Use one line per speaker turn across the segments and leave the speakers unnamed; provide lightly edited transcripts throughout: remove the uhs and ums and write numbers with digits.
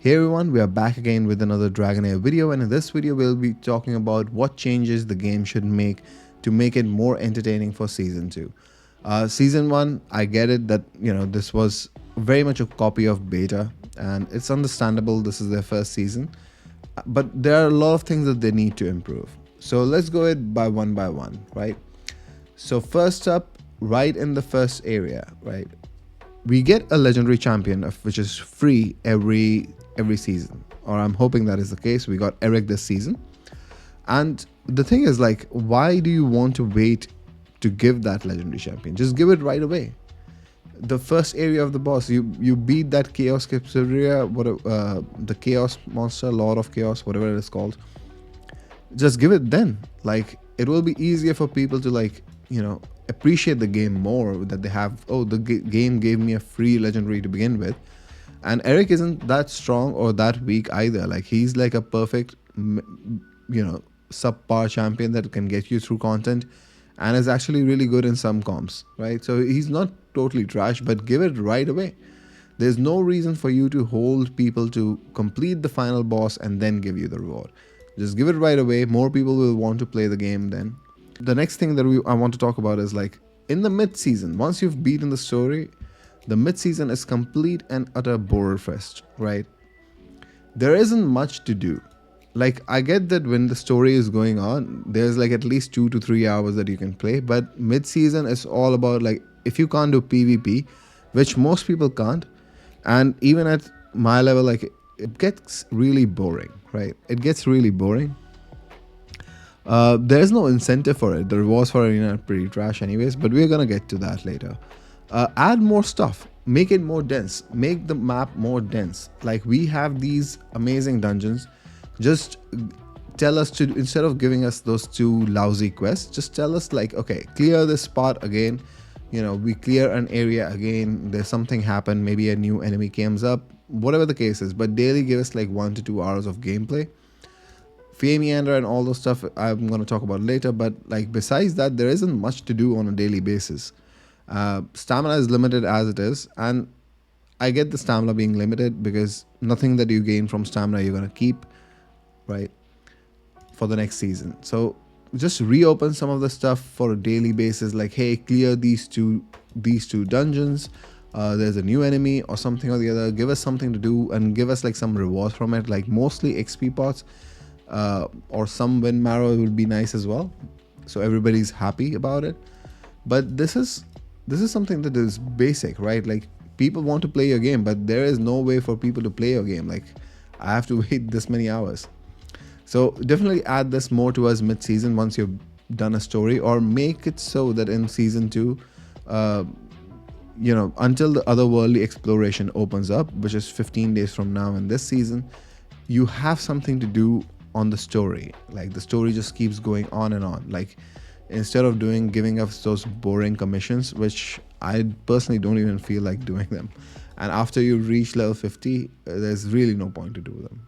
Hey everyone, we are back again with another Dragonheir video, and in this video we'll be talking about what changes the game should make to make it more entertaining for Season 2. Season 1, I get it that, this was very much a copy of beta, and it's understandable this is their first season, but there are a lot of things that they need to improve. So let's go it by one, right? So first up, right in the first area, right? We get a legendary champion which is free every season, or I'm hoping that is the case. We got Eric this season, and the thing is, like, why do you want to wait to give that legendary champion? Just give it right away. The first area of the boss, you beat that chaos Capsuria, the chaos monster, Lord of Chaos, whatever it is called. Just give it then. Like, it will be easier for people to, like, appreciate the game more, that they have, oh, the game gave me a free legendary to begin with. And Eric isn't that strong or that weak either. Like, he's like a perfect subpar champion that can get you through content and is actually really good in some comps, right? So he's not totally trash, but give it right away. There's no reason for you to hold people to complete the final boss and then give you the reward. Just give it right away. More people will want to play the game then. The next thing that I want to talk about is, like, in the mid-season, once you've beaten the story, the mid-season is complete and utter bore fest, right? There isn't much to do. Like, I get that when the story is going on, there's like at least 2 to 3 hours that you can play, but mid-season is all about, like, if you can't do PvP, which most people can't, and even at my level, like, it gets really boring, right? It gets really boring. There's no incentive for it. The rewards for arena are pretty trash anyways, but we're gonna get to that later. Add more stuff, make it more dense, make the map more dense. Like, we have these amazing dungeons. Just tell us to, instead of giving us those 2 lousy quests, just tell us, like, okay, clear this spot again. We clear an area again, there's something happened, maybe a new enemy comes up, whatever the case is, but daily give us like 1 to 2 hours of gameplay. Meander and all those stuff I'm going to talk about later, but, like, besides that, there isn't much to do on a daily basis. Stamina is limited as it is, and I get the stamina being limited because nothing that you gain from stamina you're going to keep, right, for the next season. So just reopen some of the stuff for a daily basis, like, hey, clear these two dungeons, there's a new enemy or something or the other. Give us something to do and give us like some rewards from it, like mostly XP pots, or some win marrow would be nice as well, so everybody's happy about it. But this is something that is basic, right? Like, people want to play your game, but there is no way for people to play your game. Like, I have to wait this many hours. So definitely add this more towards mid-season once you've done a story, or make it so that in season 2, until the otherworldly exploration opens up, which is 15 days from now in this season, you have something to do on the story. Like, the story just keeps going on and on. Like, instead of giving us those boring commissions, which I personally don't even feel like doing them, and after you reach level 50, there's really no point to do them.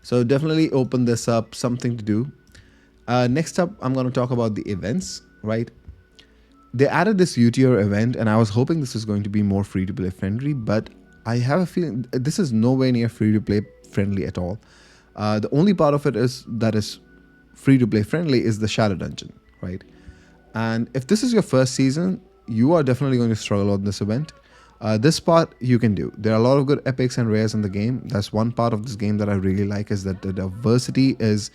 So definitely open this up, something to do. Next up, I'm going to talk about the events, right? They added this UTR event, and I was hoping this was going to be more free-to-play friendly, but I have a feeling this is nowhere near free-to-play friendly at all. The only part of it that is free-to-play friendly is the Shadow Dungeon, right? And if this is your first season, you are definitely going to struggle on this event. This part you can do. There are a lot of good epics and rares in the game. That's one part of this game that I really like, is that the diversity is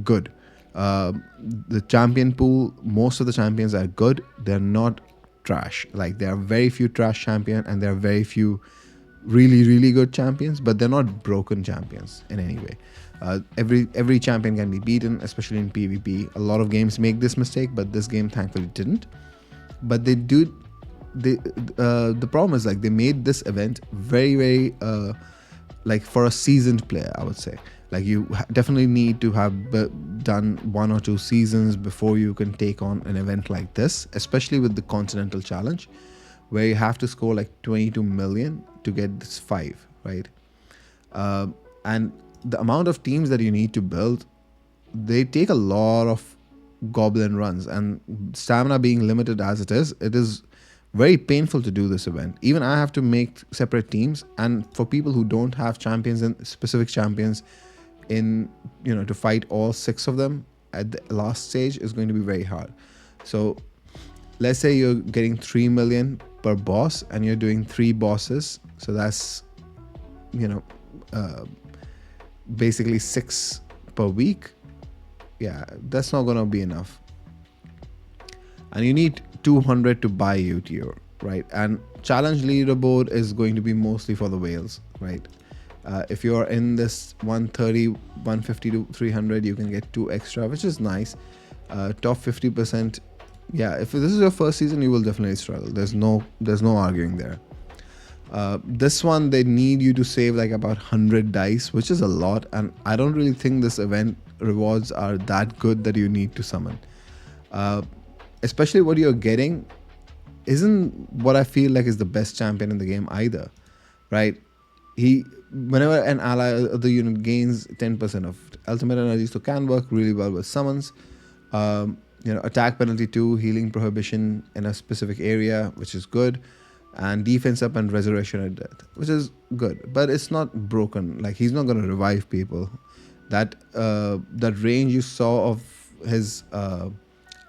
good. The champion pool, most of the champions are good. They're not trash. Like, there are very few trash champions and there are very few really good champions, but they're not broken champions in any way. Every champion can be beaten, especially in PvP. A lot of games make this mistake, but this game thankfully didn't. But they do. The problem is, like, they made this event very like, for a seasoned player, I would say. Like, you definitely need to have done 1 or 2 seasons before you can take on an event like this, especially with the Continental Challenge, where you have to score like 22 million to get this 5, right? And the amount of teams that you need to build, they take a lot of goblin runs, and stamina being limited as it is Very painful to do this event. Even I have to make separate teams, and for people who don't have champions and specific champions in, to fight all 6 of them at the last stage is going to be very hard. So let's say you're getting 3 million per boss and you're doing 3 bosses, so that's basically 6 per week. Yeah, that's not gonna be enough, and you need 200 to buy UTO, right? And challenge leaderboard is going to be mostly for the whales, right? If you're in this 130, 150 to 300, you can get 2 extra, which is nice. Top 50%, yeah, if this is your first season, you will definitely struggle. There's no arguing there. This one, they need you to save like about 100 dice, which is a lot, and I don't really think this event rewards are that good that you need to summon. Especially what you're getting isn't what I feel like is the best champion in the game either, right? Whenever an ally of the unit gains 10% of ultimate energy, so can work really well with summons. Attack penalty 2, healing prohibition in a specific area, which is good, and defense up and resurrection at death, which is good, but it's not broken. Like, he's not going to revive people. That range you saw of his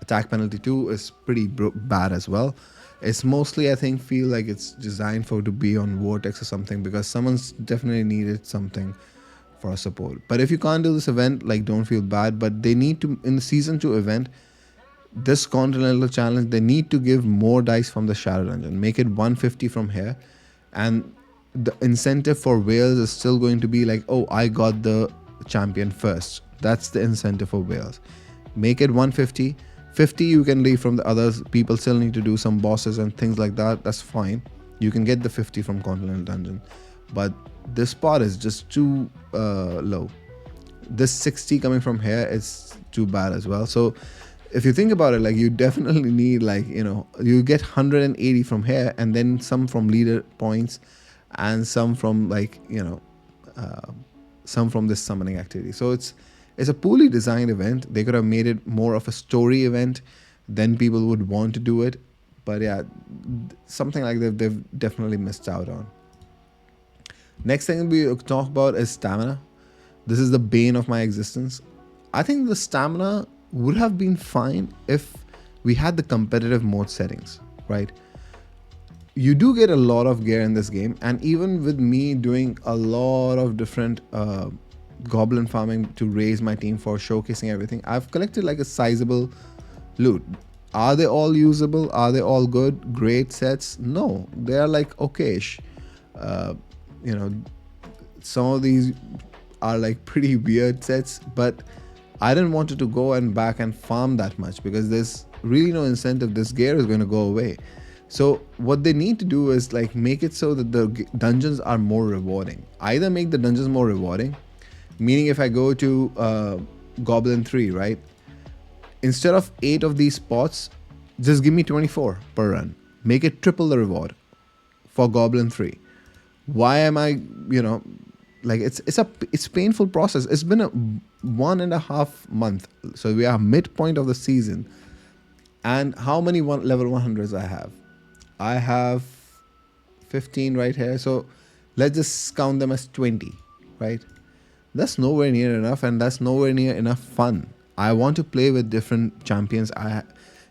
attack penalty 2 is pretty bad as well. It's mostly, I think, feel like it's designed to be on Vortex or something, because someone's definitely needed something for a support. But if you can't do this event, like, don't feel bad, but they need to, in the season 2 event, this continental challenge, they need to give more dice from the shadow dungeon, make it 150 from here, and the incentive for whales is still going to be like, oh, I got the champion first. That's the incentive for whales. Make it 150. 50 you can leave from the others. People still need to do some bosses and things like that. That's fine. You can get the 50 from continental dungeon, but this spot is just too low. This 60 coming from here is too bad as well. So if you think about it, like, you definitely need, like, you get 180 from here, and then some from leader points, and some from, like, some from this summoning activity. So it's a poorly designed event. They could have made it more of a story event, then people would want to do it. But yeah, something like that they've definitely missed out on. Next thing we talk about is stamina. This is the bane of my existence. I think the stamina would have been fine if we had the competitive mode settings, right? You do get a lot of gear in this game, and even with me doing a lot of different goblin farming to raise my team for showcasing everything, I've collected like a sizable loot. Are they all usable? Are they all good? Great sets? No, they are like okayish. Some of these are like pretty weird sets, but I didn't want to go and back and farm that much, because there's really no incentive. This gear is going to go away. So what they need to do is, like, make it so that the dungeons are more rewarding. Either make the dungeons more rewarding, meaning if I go to Goblin 3, right? Instead of 8 of these spots, just give me 24 per run. Make it triple the reward for Goblin 3. Why am I, like, it's painful process. It's been a 1.5 month, so we are midpoint of the season, and how many level 100s I have? I have 15 right here, so let's just count them as 20, right? That's nowhere near enough, and that's nowhere near enough fun. I want to play with different champions. I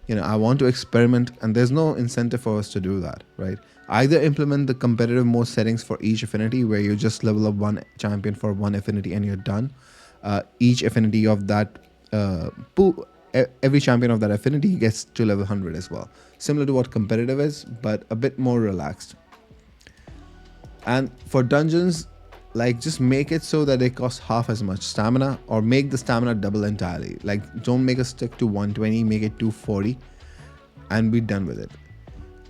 want to experiment, and there's no incentive for us to do that, right? Either implement the competitive mode settings for each affinity, where you just level up one champion for one affinity and you're done. Each affinity of that every champion of that affinity gets to level 100 as well. Similar to what competitive is, but a bit more relaxed. And for dungeons, like, just make it so that they cost half as much stamina, or make the stamina double entirely. Like, don't make us stick to 120, make it 240 and be done with it.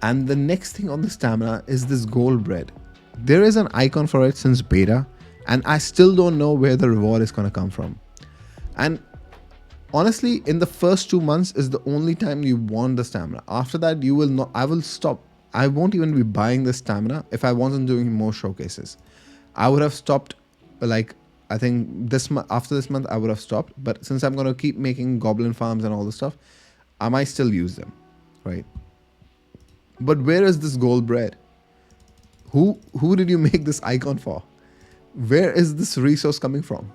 And the next thing on the stamina is this gold bread. There is an icon for it since beta, and I still don't know where the reward is going to come from. And honestly, in the first 2 months is the only time you want the stamina. After that, you will not. I will stop. I won't even be buying the stamina if I wasn't doing more showcases. I would have stopped, like, I think this month, after this month, I would have stopped. But since I'm going to keep making goblin farms and all this stuff, I might still use them, right? But where is this gold bread? Who did you make this icon for? Where is this resource coming from?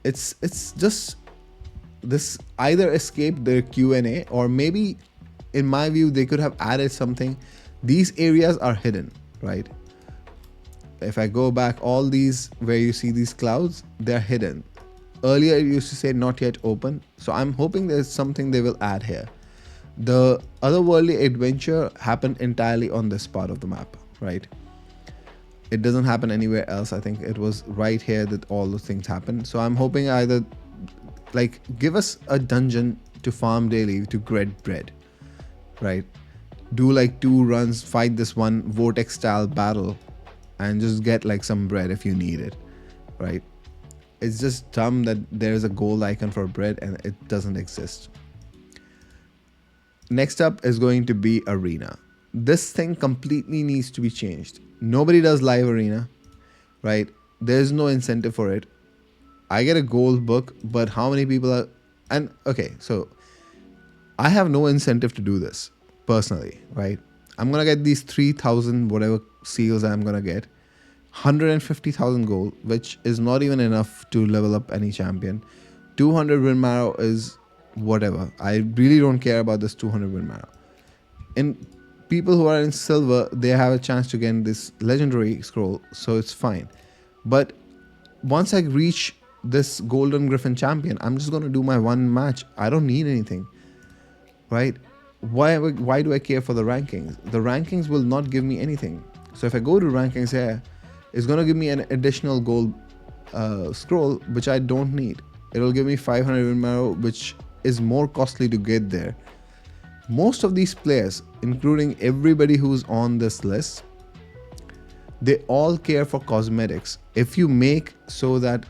It's just this either escaped the Q&A, or maybe in my view they could have added something. These areas are hidden, right? If I go back, all these where you see these clouds, they're hidden. Earlier it used to say not yet open, so I'm hoping there's something they will add here. The otherworldly adventure happened entirely on this part of the map, right? It doesn't happen anywhere else. I think it was right here that all those things happen. So I'm hoping either like give us a dungeon to farm daily to get bread, right? Do like 2 runs, fight this one vortex style battle, and just get like some bread if you need it, right? It's just dumb that there is a gold icon for bread and it doesn't exist. Next up is going to be arena. This thing completely needs to be changed. Nobody does live arena, right? There's no incentive for it. I get a gold book, but how many people are... And okay, so I have no incentive to do this personally, right? I'm gonna get these 3,000 whatever seals I'm gonna get, 150,000 gold, which is not even enough to level up any champion. 200 win marrow is whatever. I really don't care about this 200 win marrow. In people who are in silver, they have a chance to get this legendary scroll, so it's fine. But once I reach this golden griffin champion, I'm just gonna do my one match. I don't need anything, right? Why do I care for the rankings? The rankings will not give me anything. So if I go to rankings here, it's gonna give me an additional gold scroll, which I don't need. It'll give me 500 win marrow, which is more costly to get there. Most of these players, including everybody who's on this list, they all care for cosmetics. If you make so that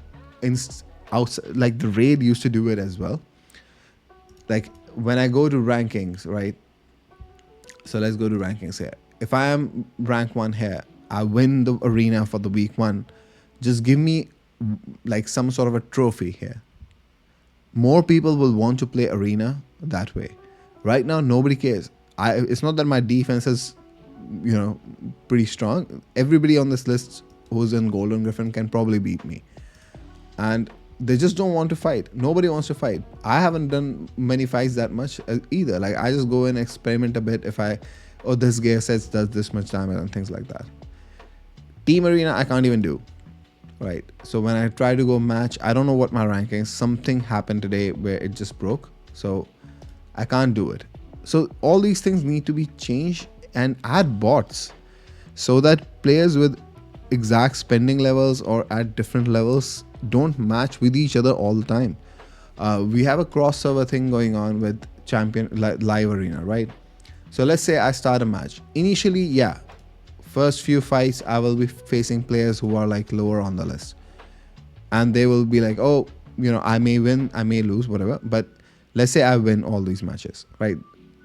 outside, like the raid used to do it as well. Like when I go to rankings, right? So let's go to rankings here. If I am rank 1 here, I win the arena for the week 1. Just give me like some sort of a trophy here. More people will want to play arena that way. Right now, nobody cares. It's not that my defense is, pretty strong. Everybody on this list who's in Golden Griffin can probably beat me. And they just don't want to fight. Nobody wants to fight. I haven't done many fights that much either. Like I just go and experiment a bit if this gear sets does this much damage and things like that. Team arena, I can't even do. Right. So when I try to go match, I don't know what my rankings. Something happened today where it just broke. So I can't do it. So all these things need to be changed and add bots so that players with exact spending levels or at different levels don't match with each other all the time. We have a cross server thing going on with champion live arena, right? So let's say I start a match. Initially, yeah, first few fights I will be facing players who are like lower on the list, and they will be like, oh, I may win, I may lose, whatever, but let's say I win all these matches, right?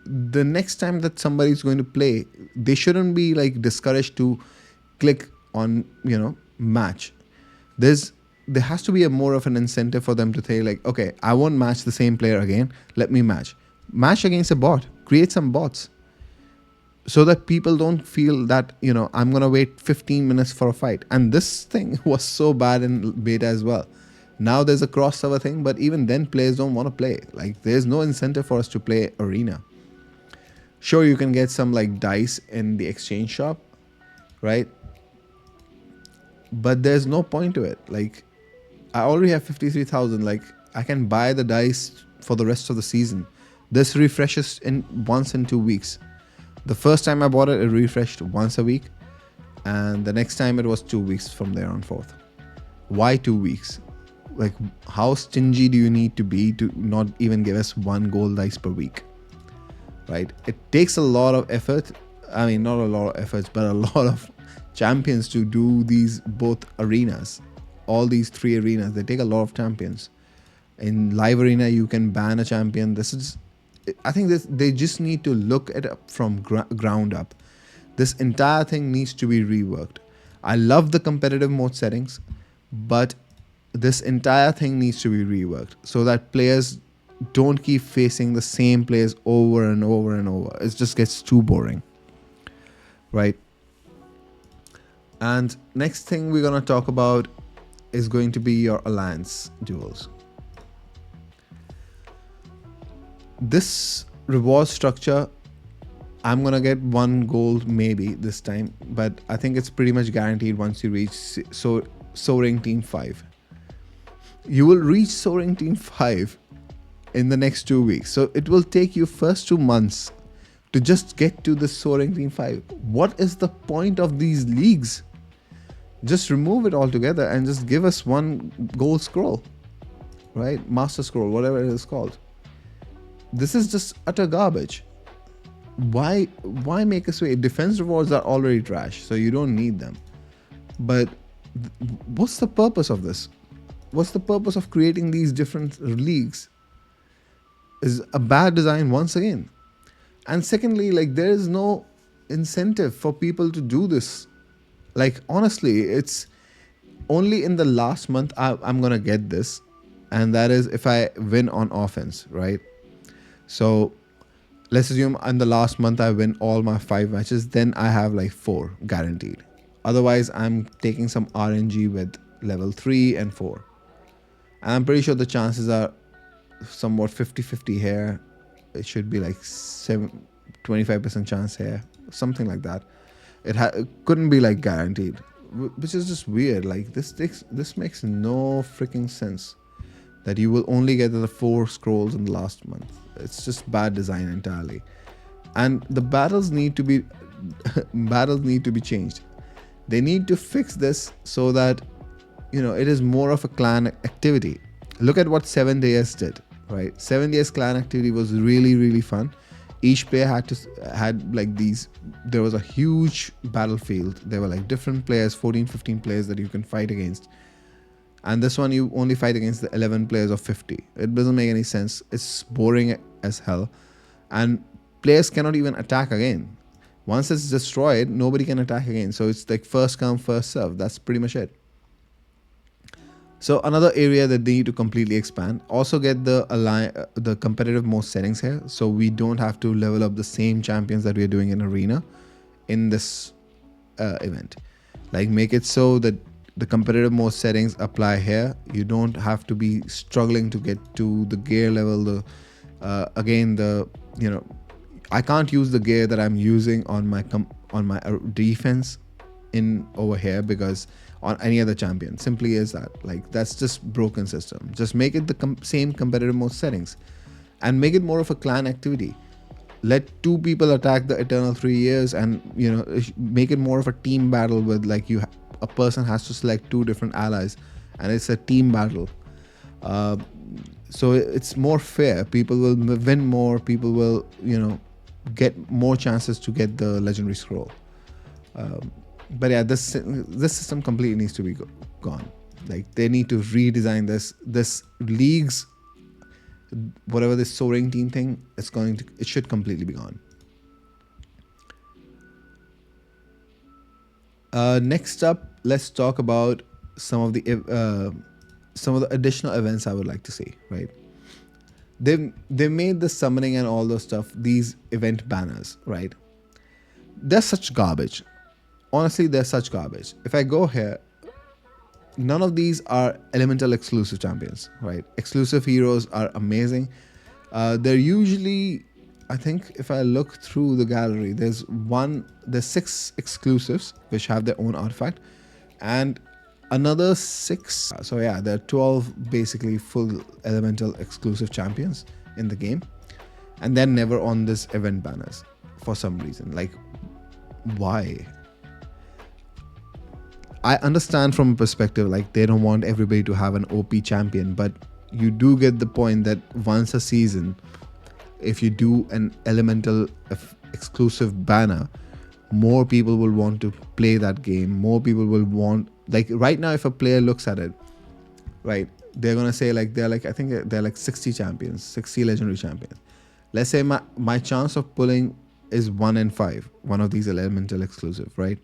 The next time that somebody is going to play, they shouldn't be like discouraged to click on match. There has to be a more of an incentive for them to say like, okay, I won't match the same player again, let me match against a bot. Create some bots so that people don't feel that I'm gonna wait 15 minutes for a fight. And this thing was so bad in beta as well. Now there's a cross server thing, but even then players don't want to play. Like there's no incentive for us to play arena. Sure, you can get some like dice in the exchange shop, right? But there's no point to it. Like I already have 53,000. Like I can buy the dice for the rest of the season. This refreshes once in 2 weeks. The first time I bought it, it refreshed once a week, and the next time it was 2 weeks from there on forth. Why 2 weeks? Like how stingy do you need to be to not even give us 1 gold dice per week? Right? It takes a lot of effort. I mean, not a lot of efforts, but a lot of champions to do these both arenas. All these 3 arenas, they take a lot of champions. In live arena, you can ban a champion. I think they just need to look at it from ground up. This entire thing needs to be reworked. I love the competitive mode settings, but this entire thing needs to be reworked so that players don't keep facing the same players over and over and over. It just gets too boring, right? And next thing we're gonna talk about is going to be your alliance duels. This reward structure, I'm gonna get one gold maybe this time, but I think it's pretty much guaranteed once you reach Soaring Team 5. You will reach Soaring Team 5 in the next 2 weeks. So it will take you first 2 months to just get to the Soaring Team 5. What is the point of these leagues? Just remove it altogether and just give us one gold scroll, right? Master scroll, whatever it is called. This is just utter garbage. Why make us wait? Defense rewards are already trash, so you don't need them. But what's the purpose of this? What's the purpose of creating these different leagues? Is a bad design once again. And secondly, like, there is no incentive for people to do this. Like, honestly, it's only in the last month I'm gonna get this, and that is if I win on offense, right? So let's assume in the last month I win all my 5 matches, then I have like 4 guaranteed. Otherwise, I'm taking some RNG with level 3 and 4. And I'm pretty sure the chances are somewhat 50-50 here. It should be like 25% chance here, something like that. It couldn't be like guaranteed, which is just weird. Like, this makes no freaking sense that you will only get the 4 scrolls in the last month. It's just bad design entirely. And the battles need to be changed. They need to fix this so that, you know, it is more of a clan activity. Look at what 7 Days did, right? 7 Days clan activity was really, really fun. Each player had like these, there was a huge battlefield. There were like different players, 14-15 players that you can fight against. And this one, you only fight against the 11 players of 50. It doesn't make any sense. It's boring as hell. And players cannot even attack again. Once it's destroyed, nobody can attack again. So it's like first come, first serve. That's pretty much it. So another area that they need to completely expand. Also get the competitive mode settings here. So we don't have to level up the same champions that we are doing in Arena in this event. Like, make it so that the competitive mode settings apply here. You don't have to be struggling to get to the gear level. I can't use the gear that I'm using on my defense in over here because on any other champion. Simply is that. Like, that's just broken system. Just make it the same competitive mode settings and make it more of a clan activity. Let 2 people attack the Eternal 3 years and, you know, make it more of a team battle with like a person has to select 2 different allies and it's a team battle. So it's more fair. People will win more. People will, you know, get more chances to get the legendary scroll. But yeah, this system completely needs to be gone. Like, they need to redesign this leagues, whatever this Soaring Team thing, it should completely be gone. Next up, let's talk about some of the additional events I would like to see. Right, they made the summoning and all those stuff, these event banners, right? They're such garbage. Honestly, they're such garbage. If I go here, none of these are elemental exclusive champions, right? Exclusive heroes are amazing. They're usually, I think if I look through the gallery, there's 6 exclusives which have their own artifact and another 6. So yeah, there are 12 basically full elemental exclusive champions in the game, and they're never on this event banners for some reason. Like, why? I understand from a perspective, like, they don't want everybody to have an OP champion, but you do get the point that once a season, if you do an elemental exclusive banner, more people will want to play that game. More people will want, like, right now, if a player looks at it, right, they're gonna say like I think they're like 60 champions, 60 legendary champions. Let's say my chance of pulling is 1 in 5, one of these elemental exclusive, right?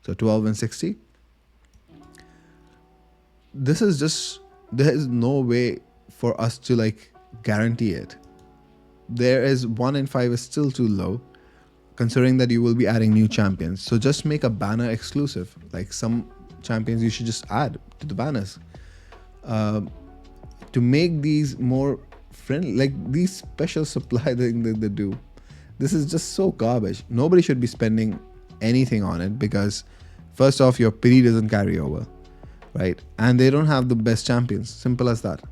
So 12 and 60. This is just, there is no way for us to like guarantee it. There is 1 in 5 is still too low, considering that you will be adding new champions. So just make a banner exclusive. Like some champions you should just add to the banners. To make these more friendly, like these special supply thing that they do, this is just so garbage. Nobody should be spending anything on it because first off, your pity doesn't carry over, right? And they don't have the best champions. Simple as that.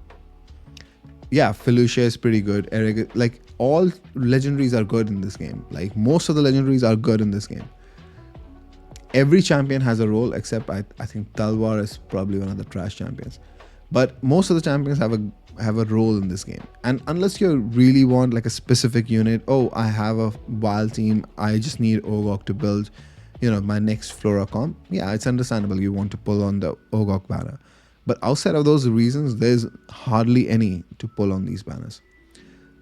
Yeah, Felicia is pretty good. Eric, like all legendaries are good in this game. Like most of the legendaries are good in this game. Every champion has a role except I think Talwar is probably one of the trash champions. But most of the champions have a role in this game. And unless you really want like a specific unit, oh, I have a wild team, I just need Ogok to build, my next Flora comp. Yeah, it's understandable you want to pull on the Ogok banner. But outside of those reasons, there's hardly any to pull on these banners.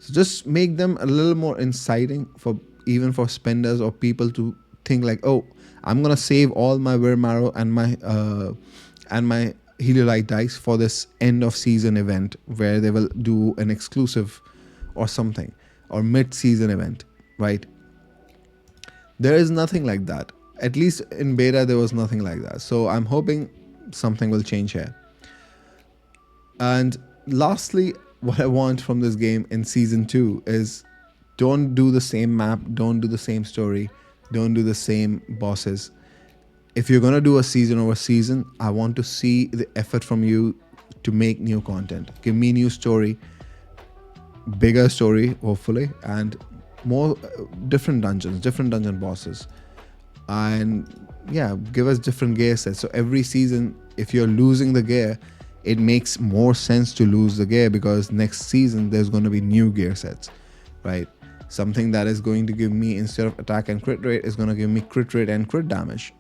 So just make them a little more inciting for even for spenders or people to think like, oh, I'm gonna save all my Wear and my Heliolite dice for this end of season event where they will do an exclusive or something, or mid season event, right? There is nothing like that. At least in beta, there was nothing like that. So I'm hoping something will change here. And lastly, what I want from this game in season 2 is don't do the same map, don't do the same story, don't do the same bosses. If you're going to do a season over season, I want to see the effort from you to make new content. Give me new story, bigger story, hopefully, and more different dungeons, different dungeon bosses. And yeah, give us different gear sets. So every season, if you're losing the gear, it makes more sense to lose the gear because next season there's going to be new gear sets, right? Something that is going to give me, instead of attack and crit rate, is going to give me crit rate and crit damage.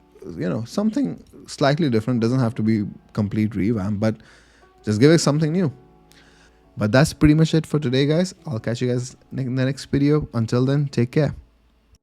Something slightly different. Doesn't have to be complete revamp, but just give it something new. But that's pretty much it for today, guys. I'll catch you guys in the next video. Until then, take care.